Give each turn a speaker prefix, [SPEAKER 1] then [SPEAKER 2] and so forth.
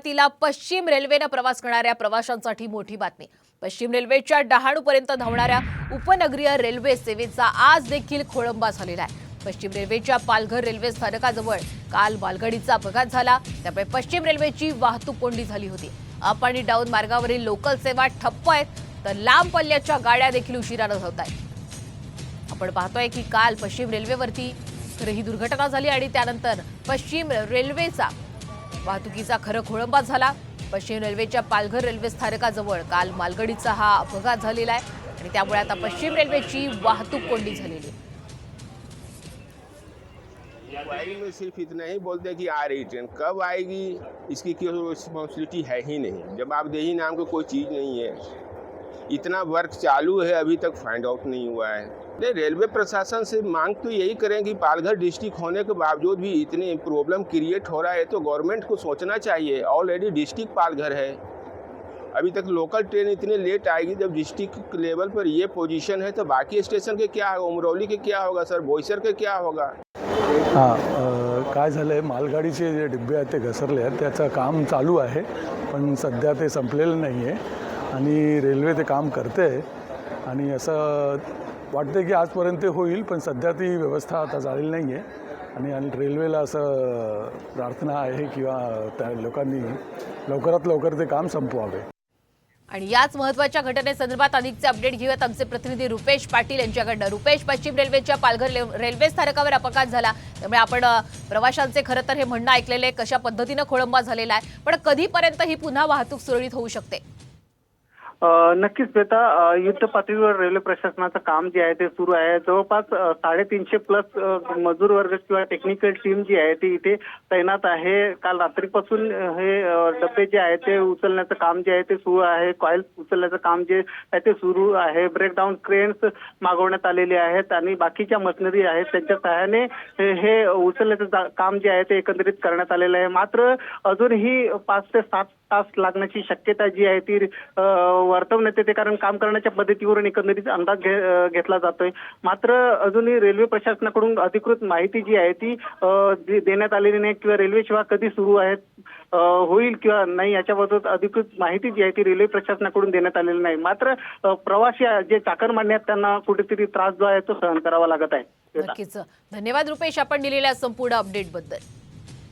[SPEAKER 1] सुरुवातीला पश्चिम रेल्वेने प्रवास करणाऱ्या प्रवाशांसाठी मोठी बातमी। पश्चिम रेल्वेच्या डहाणूपर्यंत धावणाऱ्या उपनगरीय रेल्वे सेवेचा आज देखील खोळंबा झालेला आहे। पश्चिम रेल्वेच्या पालघर रेल्वे स्थानकाजवळ काल मालगाडीचा अपघात झाला, त्यामुळे पश्चिम रेल्वेची वाहतूक कोंडी झाली होती। अप आणि डाऊन मार्गावरील लोकल सेवा ठप्प आहेत, तर लांब पल्ल्याच्या गाड्या देखील उशिराने धावत आहेत। आपण पाहतोय की काल पश्चिम रेल्वेवरती ही दुर्घटना झाली आणि त्यानंतर पश्चिम रेल्वेचा वाहतुकीचा खरं खोळंबा झाला। पश्चिम रेल्वेच्या पालघर रेल्वे स्थानकाजवळ काल मालगाडीचा हा अपघात झालेला आहे आणि त्यामुळे आता पश्चिम रेल्वेची वाहतूक कोंडी झालेली आहे।
[SPEAKER 2] वायरिंग में सिर्फ इतना ही बोलते हैं कि आ रही ट्रेन, कब आएगी इसकी कोई रिस्पॉन्सिबिलिटी है ही नहीं। जवाबदेही नाम की कोई चीज़ नहीं है। इतना वर्क चालू है, अभी तक फाइंड आउट नहीं हुआ है। नहीं, रेलवे प्रशासन से मांग तो यही करें कि पालघर डिस्ट्रिक्ट होने के बावजूद भी इतनी प्रॉब्लम क्रिएट हो रहा है, तो गवर्नमेंट को सोचना चाहिए। ऑलरेडी डिस्ट्रिक्ट पालघर है, अभी तक लोकल ट्रेन इतने लेट आएगी। जब डिस्ट्रिक्ट लेवल पर ये पोजीशन है, तो बाकी स्टेशन के क्या होगा, उमरौली के क्या होगा, सर बोईसर के क्या होगा।
[SPEAKER 3] काय झालं आहे, मालगाडीचे जे डिब्बे आहेत ते घसरले आहेत, त्याचं काम चालू आहे, पण सध्या ते संपलेलं नाही आहे आणि रेल्वे ते काम करते आहे आणि असं वाटतं की आजपर्यंत होईल, पण सध्या ती व्यवस्था आता झालेली नाही आहे आणि रेल्वेला असं प्रार्थना आहे किंवा त्या लोकांनी लवकरात लवकर ते काम संपवावे।
[SPEAKER 1] आणि याच महत्त्वाच्या घटनेसंदर्भात अधिकचे अपडेट घेऊयात आमचे प्रतिनिधी रुपेश पाटील यांच्याकडून। रुपेश, पश्चिम रेल्वेच्या पालघर रेल्वे स्थानकावर अपघात झाला, त्यामुळे आपण प्रवाशांचे खरं तर हे म्हणणं ऐकलेले कशा पद्धतीने खोळंबा झालेला आहे, पण कधीपर्यंत ही पुन्हा वाहतूक सुरळीत होऊ शकते?
[SPEAKER 4] नक्कीच बेटा, युद्ध पातळीवर रेल्वे प्रशासनाचं काम जे आहे ते सुरू आहे। जवळपास 350 प्लस मजूर वर्ग किंवा टेक्निकल टीम जी आहे ती इथे तैनात आहे। काल रात्रीपासून हे डबे जे आहे ते उचलण्याचं काम जे आहे ते सुरू आहे, कॉइल्स उचलण्याचं काम जे आहे ते सुरू आहे। ब्रेकडाऊन क्रेन्स मागवण्यात आलेले आहेत आणि बाकीच्या मशिनरी आहेत त्यांच्या सहाय्याने हे उचलण्याचं काम जे आहे ते एकंदरीत करण्यात आलेलं आहे। मात्र अजूनही 5 ते 7 तास लागण्याची शक्यता जी आहे ती वर्तवण्यात येते, कारण काम करण्याच्या पद्धतीवरून एकंदरीत अंदाज घेतला जातोय। मात्र अजूनही रेल्वे प्रशासनाकडून अधिकृत माहिती जी आहे ती देण्यात आलेली नाही किंवा रेल्वे सेवा कधी सुरू आहेत होईल किंवा नाही याच्याबद्दल अधिकृत माहिती जी आहे ती रेल्वे प्रशासनाकडून देण्यात आलेली नाही। मात्र प्रवासी जे चाकरमान्य आहेत त्यांना कुठेतरी त्रास जो आहे तो सहन करावा लागत आहे।
[SPEAKER 1] नक्कीच, धन्यवाद रुपेश आपण दिलेल्या संपूर्ण अपडेट बद्दल।